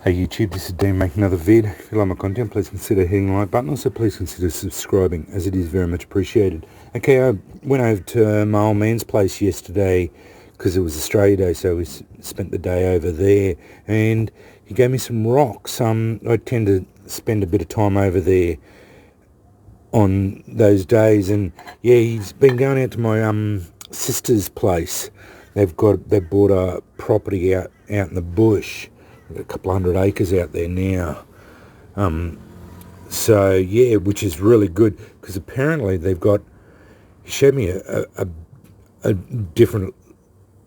Hey YouTube, this is Dean making another vid. If you like my content, please consider hitting the like button. Also, please consider subscribing, as it is very much appreciated. Okay, I went over to my old man's place yesterday because it was Australia Day, so we spent the day over there, and he gave me some rocks. I tend to spend a bit of time over there on those days, and yeah, he's been going out to my sister's place. They bought a property out in the bush. A couple hundred acres out there now. So yeah, which is really good because apparently they've got. He showed me a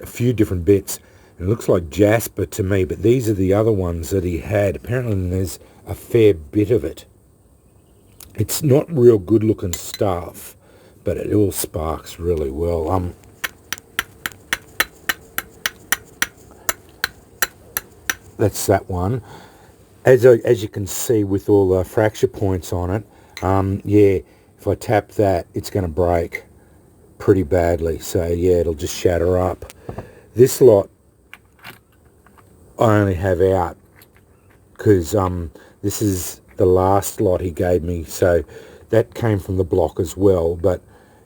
few different bits. And it looks like jasper to me, but these are the other ones that he had. Apparently there's a fair bit of it. It's not real good looking stuff, but it all sparks really well. That's that one. As you can see with all the fracture points on it, yeah, if I tap that, it's going to break pretty badly. So yeah, it'll just shatter up. This lot I only have out because this is the last lot he gave me. So that came from the block as well. But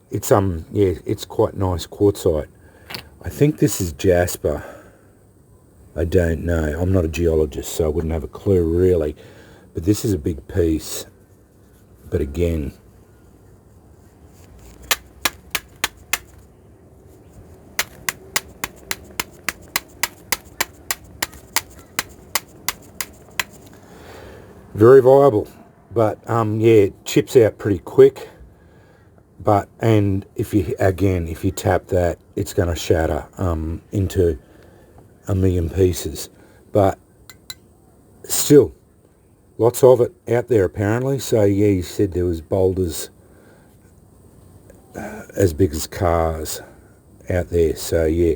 it's yeah, it's quite nice quartzite. I think this is jasper. I don't know. I'm not a geologist, so I wouldn't have a clue really. But this is a big piece. But again, very viable. But yeah, it chips out pretty quick. And if you tap that, it's going to shatter into a million pieces. But still, lots of it out there apparently. So yeah, he said there was boulders as big as cars out there. So yeah,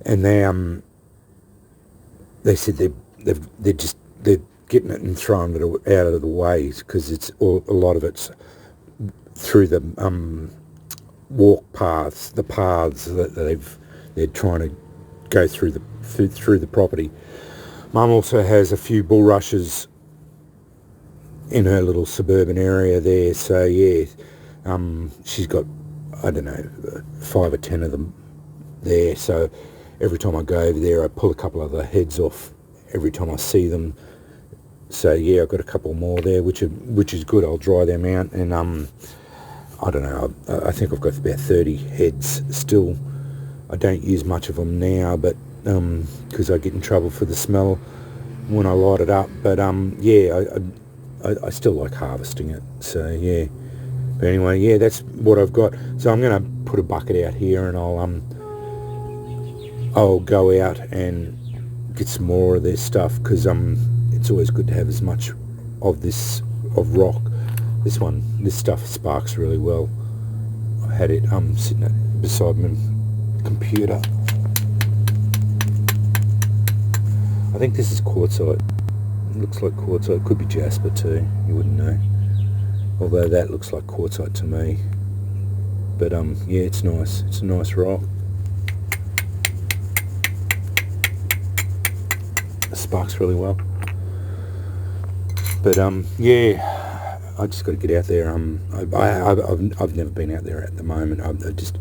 and they said they're getting it and throwing it out of the way because a lot of it's through the walk paths, the paths that they're trying to go through the property. Mum also has a few bulrushes in her little suburban area there, so yeah, she's got, I don't know, 5 or 10 of them there. So every time I go over there, I pull a couple of the heads off every time I see them. So yeah, I've got a couple more there, which is good. I'll dry them out, and I don't know. I think I've got about 30 heads still. I don't use much of them now, but because I get in trouble for the smell when I light it up. But yeah, I still like harvesting it. So yeah. But anyway, yeah, that's what I've got. So I'm going to put a bucket out here, and I'll go out and get some more of this stuff because it's always good to have as much of rock. This stuff sparks really well. I had it sitting beside my computer. I think this is quartzite. It looks like quartzite. Could be jasper too. You wouldn't know. Although that looks like quartzite to me. But yeah, it's nice. It's a nice rock. It sparks really well. But yeah, I just got to get out there. I've never been out there at the moment. I just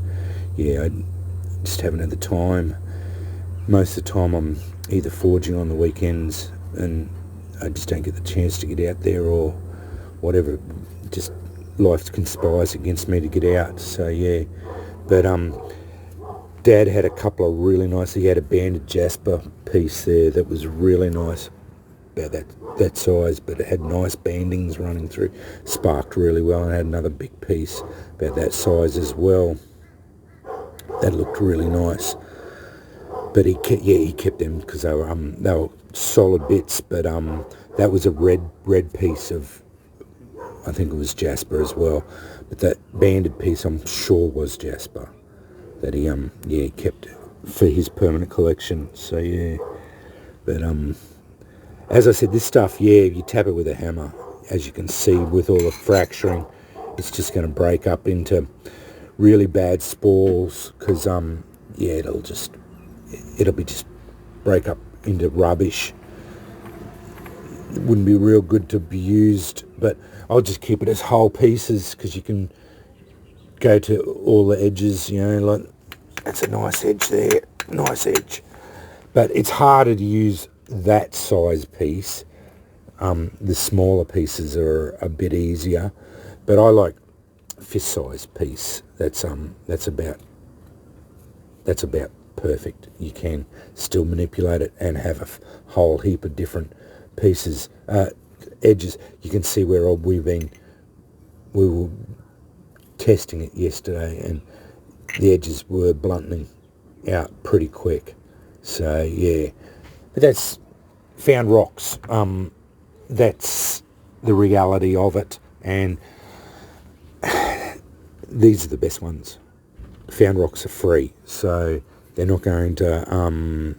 haven't had the time. Most of the time I'm either forging on the weekends and I just don't get the chance to get out there, or whatever. Just life conspires against me to get out. So yeah, but Dad had a couple of really nice. He had a banded jasper piece there that was really nice, about that size, but it had nice bandings running through. Sparked really well, and had another big piece about that size as well. That looked really nice. But he kept them because they were solid bits. But that was a red piece of, I think it was jasper as well. But that banded piece, I'm sure, was jasper. That he kept for his permanent collection. So yeah, but as I said, this stuff, yeah, if you tap it with a hammer, as you can see with all the fracturing, it's just going to break up into really bad spalls because yeah, it'll just break up into rubbish. it wouldn't be real good to be used, but I'll just keep it as whole pieces because you can go to all the edges, like that's a nice edge there, nice edge. But it's harder to use that size piece. The smaller pieces are a bit easier, but I like fist size piece. That's about perfect. You can still manipulate it and have a whole heap of different pieces, edges. You can see where we were testing it yesterday, and the edges were blunting out pretty quick. So yeah, but that's found rocks. That's the reality of it, and these are the best ones. Found rocks are free, so they're not going to,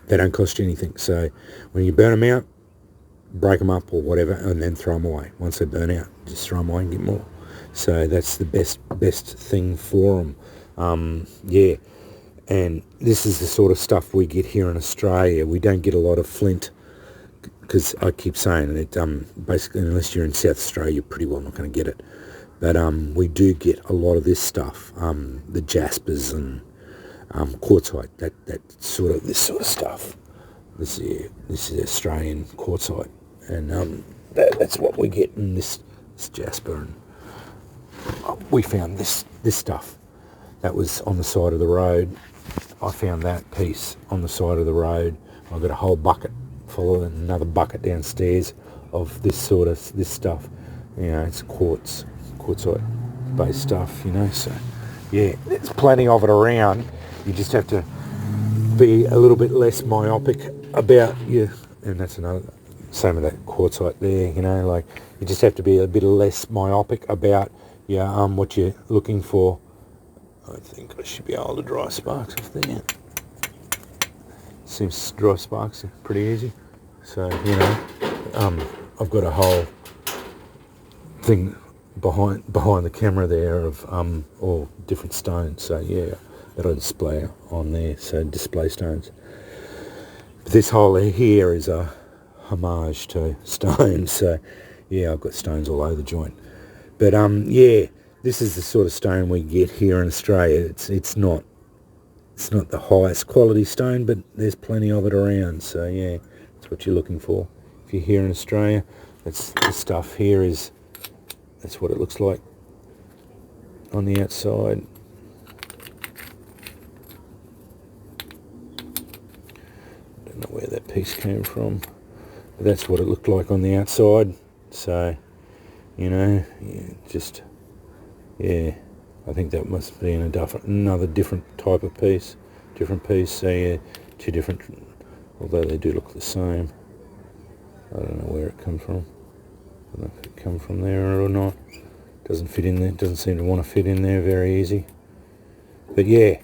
they don't cost you anything. So when you burn them out, break them up or whatever, and then throw them away. Once they burn out, just throw them away and get more. So that's the best thing for them. Yeah, and this is the sort of stuff we get here in Australia. We don't get a lot of flint, because I keep saying that basically unless you're in South Australia, you're pretty well not going to get it. But we do get a lot of this stuff, the jaspers and quartzite, this sort of stuff. This is Australian quartzite, and that's what we get in this jasper. And we found this stuff that was on the side of the road. I found that piece on the side of the road. I got a whole bucket full of another bucket downstairs of this stuff. It's quartzite based stuff. So yeah, there's plenty of it around. You just have to be a little bit less myopic about and that's another same with that quartzite there. Like you just have to be a bit less myopic about what you're looking for. I think I should be able to dry sparks off there. Seems dry sparks are pretty easy. So I've got a whole thing behind the camera there of all different stones. So yeah, that I display on there. So display stones. But this hole here is a homage to stones. So yeah, I've got stones all over the joint. But yeah, this is the sort of stone we get here in Australia. It's not the highest quality stone, but there's plenty of it around. So yeah, that's what you're looking for. If you're here in Australia, this stuff here that's what it looks like on the outside. Don't know where that piece came from, but that's what it looked like on the outside. So I think that must be another different type of piece, So yeah, two different, although they do look the same. I don't know where it comes from. I don't know if it come from there or not. Doesn't fit in there. Doesn't seem to want to fit in there very easy. But yeah,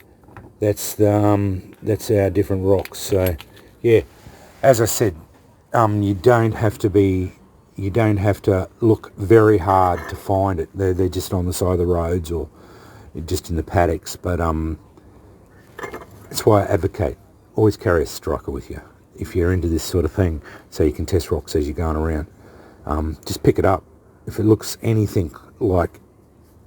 that's our different rocks. So yeah, as I said, you don't have to look very hard to find it. They're just on the side of the roads or just in the paddocks. But that's why I advocate always carry a striker with you if you're into this sort of thing, so you can test rocks as you're going around. Just pick it up. If it looks anything like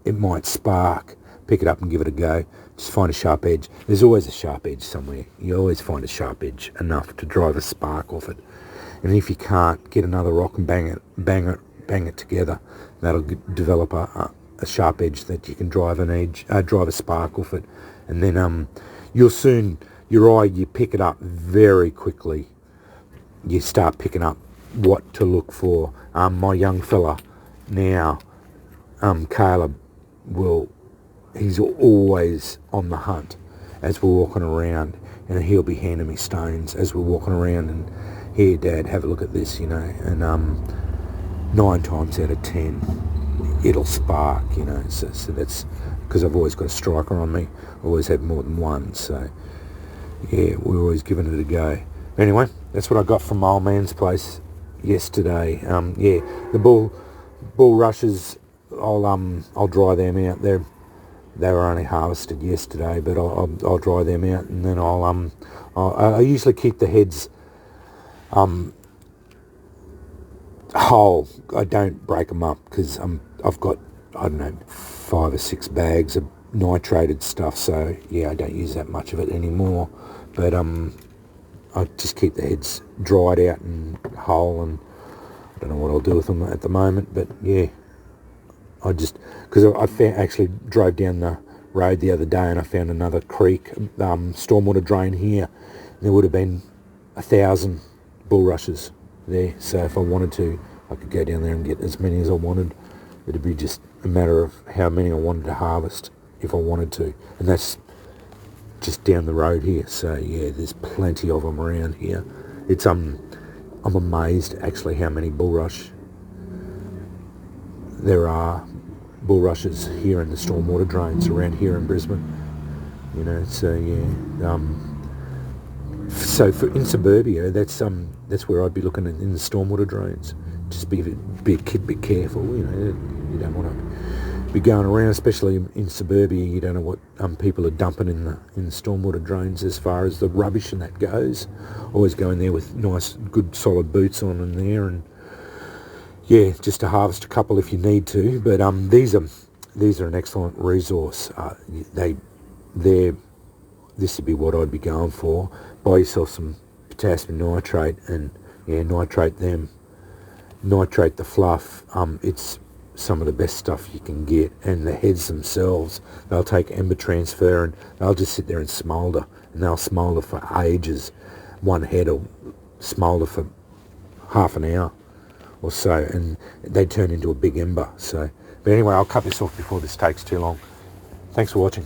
it might spark, pick it up and give it a go. Just find a sharp edge. There's always a sharp edge somewhere. You always find a sharp edge enough to drive a spark off it. And if you can't, get another rock and bang it together. That'll develop a sharp edge that you can drive a spark off it. And then you pick it up very quickly. You start picking up what to look for. My young fella now, Caleb, he's always on the hunt as we're walking around, and he'll be handing me stones as we're walking around, and here, Dad, have a look at this, and 9 times out of 10 it'll spark, so that's because I've always got a striker on me. I always have more than one, so yeah, we're always giving it a go. Anyway, that's what I got from my old man's place yesterday. Yeah, the bull rushes, I'll dry them out. They were only harvested yesterday, but I'll dry them out, and then I usually keep the heads whole. I don't break them up because I've got, I don't know, 5 or 6 bags of nitrated stuff, so yeah, I don't use that much of it anymore. But I just keep the heads dried out and whole, and I don't know what I'll do with them at the moment, but yeah, I just, because actually drove down the road the other day and I found another creek, stormwater drain here. There would have been 1,000 bulrushes there, so if I wanted to, I could go down there and get as many as I wanted. It'd be just a matter of how many I wanted to harvest if I wanted to, and that's just down the road here. So yeah, there's plenty of them around here. It's I'm amazed actually how many bulrush there are, bulrushes here in the stormwater drains around here in Brisbane. You know, so yeah. So in suburbia, that's where I'd be looking in the stormwater drains. Just be a bit careful. You know, you don't want to be going around, especially in suburbia. You don't know what people are dumping in the stormwater drains as far as the rubbish and that goes. Always go in there with nice, good, solid boots on in there, and yeah, just to harvest a couple if you need to. But these are an excellent resource. This would be what I'd be going for. Buy yourself some potassium nitrate and yeah, nitrate them. Nitrate the fluff. It's some of the best stuff you can get. And the heads themselves, they'll take ember transfer and they'll just sit there and smoulder. And they'll smoulder for ages. One head will smoulder for half an hour or so, and they turn into a big ember. So, but anyway, I'll cut this off before this takes too long. Thanks for watching.